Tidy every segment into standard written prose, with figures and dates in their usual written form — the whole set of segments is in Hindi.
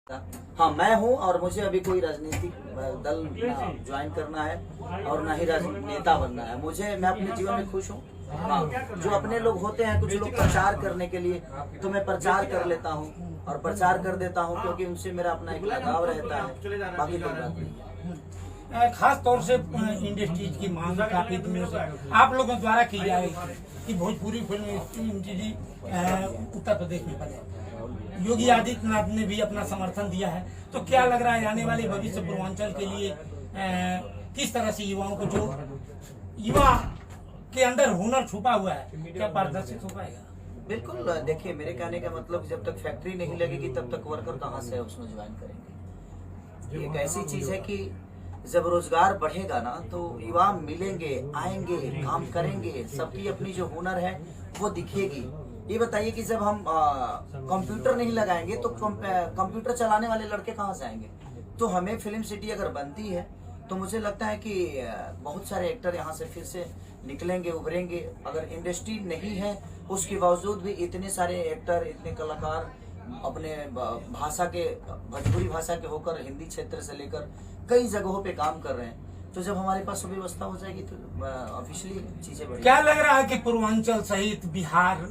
हाँ, मैं हूँ और मुझे अभी कोई राजनीतिक दल ज्वाइन करना है और ना ही राजनेता बनना है। मैं अपने जीवन में खुश हूँ। हाँ, जो अपने लोग होते हैं, कुछ लोग प्रचार करने के लिए, तो मैं प्रचार कर लेता हूँ और प्रचार कर देता हूँ क्योंकि उनसे मेरा अपना एक लगाव रहता है, बाकी कोई बात नहीं। खास तौर से इंडस्ट्रीज की मांग काफी दिनों से आप लोगों द्वारा की जा रही थी कि भोजपुरी फिल्म इंडस्ट्री उत्तर प्रदेश में बने। योगी आदित्यनाथ ने भी अपना समर्थन दिया है, तो क्या लग रहा है आने वाले भविष्य पूर्वांचल के लिए किस तरह से युवाओं को, जो युवा के अंदर हुनर छुपा हुआ है, क्या प्रदर्शित हो पाएगा? बिल्कुल, देखिए मेरे कहने का मतलब, जब तक फैक्ट्री नहीं लगेगी तब तक वर्कर कहाँ से उसमें ज्वाइन करेंगे। एक ऐसी चीज है कि जब रोजगार बढ़ेगा ना तो युवा मिलेंगे, आएंगे, काम करेंगे, सबकी अपनी जो हुनर है वो दिखेगी। ये बताइए कि जब हम कंप्यूटर नहीं लगाएंगे तो कंप्यूटर चलाने वाले लड़के कहाँ से आएंगे? तो हमें फिल्म सिटी अगर बनती है तो मुझे लगता है कि बहुत सारे एक्टर यहाँ से फिर से निकलेंगे, उभरेंगे। अगर इंडस्ट्री नहीं है उसके बावजूद भी इतने सारे एक्टर, इतने कलाकार अपने भाषा के, भोजपुरी भाषा के होकर हिंदी क्षेत्र से लेकर कई जगहों पे काम कर रहे हैं। तो जब हमारे पास सुव्यवस्था हो जाएगी तो ऑफिशियली चीजें बढ़ेंगी। क्या लग रहा है कि पूर्वांचल सहित बिहार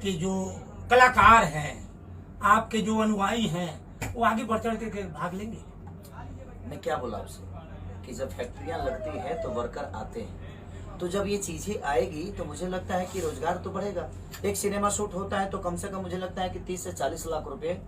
के जो कलाकार हैं, आपके जो अनुयायी हैं, वो आगे बढ़ चढ़ के भाग लेंगे? मैं क्या बोला आपसे कि जब फैक्ट्रियां लगती है तो वर्कर आते हैं, तो जब ये चीजें आएगी तो मुझे लगता है कि रोजगार तो बढ़ेगा। एक सिनेमा शूट होता है तो कम से कम मुझे लगता है कि 30 से 40 लाख रुपए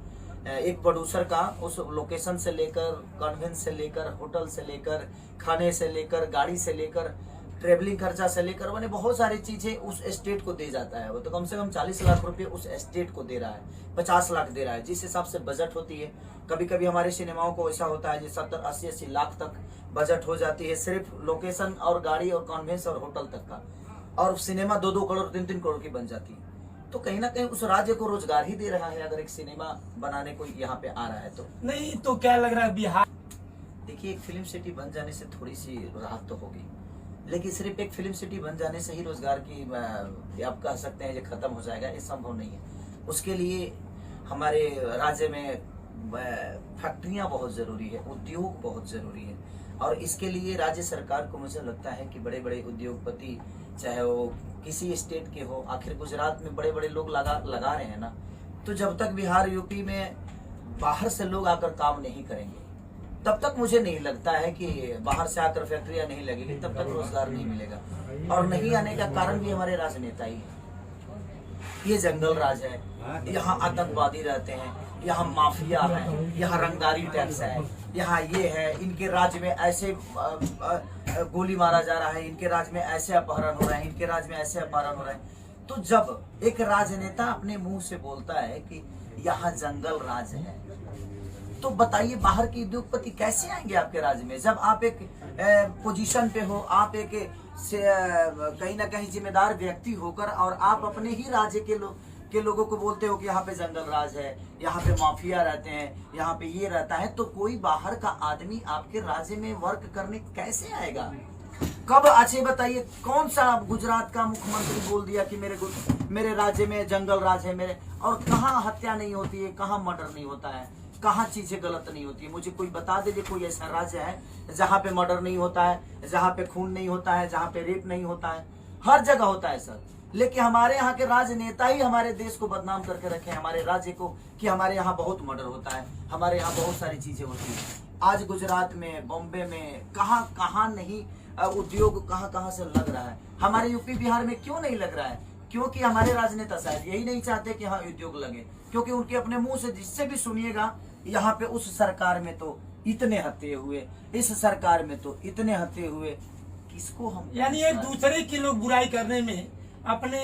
एक प्रोड्यूसर का, उस लोकेशन से लेकर, कन्वेंस से लेकर, होटल से लेकर, खाने से लेकर, गाड़ी से लेकर, ट्रेवलिंग खर्चा से लेकर, मैंने बहुत सारी चीजें उस एस्टेट को दे जाता है। वो तो कम से कम 40 लाख रुपए उस एस्टेट को दे रहा है, 50 लाख दे रहा है, जिस हिसाब से बजट होती है। कभी कभी हमारे सिनेमाओं को ऐसा होता है जो 70, 80, 80 लाख तक बजट हो जाती है, सिर्फ लोकेशन और गाड़ी और कॉन्वेंस और होटल तक का, और सिनेमा 2-2 करोड़ 3-3 करोड़ की बन जाती है। तो कहीं ना कहीं उस राज्य को रोजगार ही दे रहा है अगर एक सिनेमा बनाने को यहाँ पे आ रहा है तो। नहीं तो क्या लग रहा है बिहार? देखिए, एक फिल्म सिटी बन जाने से थोड़ी सी राहत तो होगी, लेकिन सिर्फ एक फिल्म सिटी बन जाने से ही रोजगार की, आप कह सकते हैं, ये खत्म हो जाएगा, ये संभव नहीं है। उसके लिए हमारे राज्य में फैक्ट्रियां बहुत जरूरी है, उद्योग बहुत जरूरी है, और इसके लिए राज्य सरकार को मुझे लगता है कि बड़े बड़े उद्योगपति, चाहे वो किसी स्टेट के हो, आखिर गुजरात में बड़े बड़े लोग लगा रहे हैं ना, तो जब तक बिहार, यूपी में बाहर से लोग आकर काम नहीं करेंगे तब तक मुझे नहीं लगता है कि बाहर से आकर फैक्ट्रियां नहीं लगेगी, तब तक रोजगार नहीं मिलेगा। और नहीं आने का कारण भी हमारे राजनेता ही है। ये जंगल राज है, यहाँ आतंकवादी रहते हैं, यहाँ माफिया है, यहाँ रंगदारी टैक्स है, यहाँ ये है, इनके राज्य में ऐसे गोली मारा जा रहा है, इनके राज्य में ऐसे अपहरण हो रहे हैं, इनके राज्य में ऐसे अपहरण हो रहे हैं। तो जब एक राजनेता अपने मुंह से बोलता है कि यहाँ जंगल राज है, तो बताइए बाहर के उद्योगपति कैसे आएंगे आपके राज्य में? जब आप एक पोजीशन पे हो, आप एक कहीं ना कहीं जिम्मेदार व्यक्ति होकर, और आप अपने ही राज्य के लोगों को बोलते हो कि यहाँ पे जंगल राज है, यहाँ पे माफिया रहते हैं, यहाँ पे ये रहता है, तो कोई बाहर का आदमी आपके राज्य में वर्क करने कैसे आएगा? कब? अच्छे बताइए, कौन सा गुजरात का मुख्यमंत्री बोल दिया कि मेरे राज्य में जंगल राज है मेरे? और कहाँ हत्या नहीं होती है, कहाँ मर्डर नहीं होता है, कहाँ चीजें गलत नहीं होती है? मुझे कोई बता दीजिए, कोई ऐसा राज्य है जहाँ पे मर्डर नहीं होता है, जहाँ पे खून नहीं होता है, जहाँ पे रेप नहीं होता है? हर जगह होता है सर। लेकिन हमारे यहाँ के राजनेता ही हमारे देश को बदनाम करके रखे, हमारे राज्य को, कि हमारे यहाँ बहुत मर्डर होता है, हमारे यहाँ बहुत सारी चीजें होती है। आज गुजरात में, बॉम्बे में, कहाँ कहाँ नहीं उद्योग कहाँ कहाँ से लग रहा है। हमारे यूपी बिहार में क्यों नहीं लग रहा है? क्योंकि हमारे राजनेता शायद यही नहीं चाहते कि हाँ उद्योग लगे, क्योंकि उनके अपने मुंह से जिससे भी सुनिएगा, यहाँ पे उस सरकार में तो इतने हत्ये हुए, इस सरकार में तो इतने हत्ये हुए, किसको हम, यानी एक दूसरे की लोग बुराई करने में अपने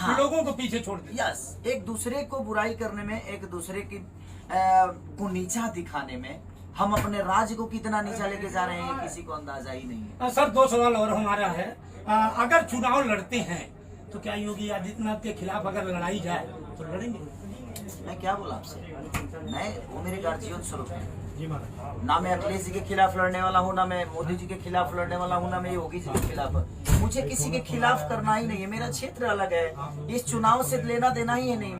लोगों को पीछे छोड़ देते। यस, एक दूसरे को बुराई करने में, एक दूसरे की को नीचा दिखाने में हम अपने राज्य को कितना नीचा लेके जा रहे हैं, किसी को अंदाजा ही नहीं है। सर, 2 सवाल और हमारा है। अगर चुनाव लड़ते हैं तो क्या योगी आदित्यनाथ के खिलाफ अगर लड़ाई जाए तो लड़ेंगे? मैं क्या बोला आपसे, वो मेरे गार्जियन स्वरूप है। ना मैं अखिलेश जी के खिलाफ लड़ने वाला हूँ, ना मैं मोदी जी के खिलाफ लड़ने वाला हूँ, ना मैं योगी जी के खिलाफ। मुझे किसी के खिलाफ करना ही नहीं है, मेरा क्षेत्र अलग है, इस चुनाव से लेना देना ही है नहीं।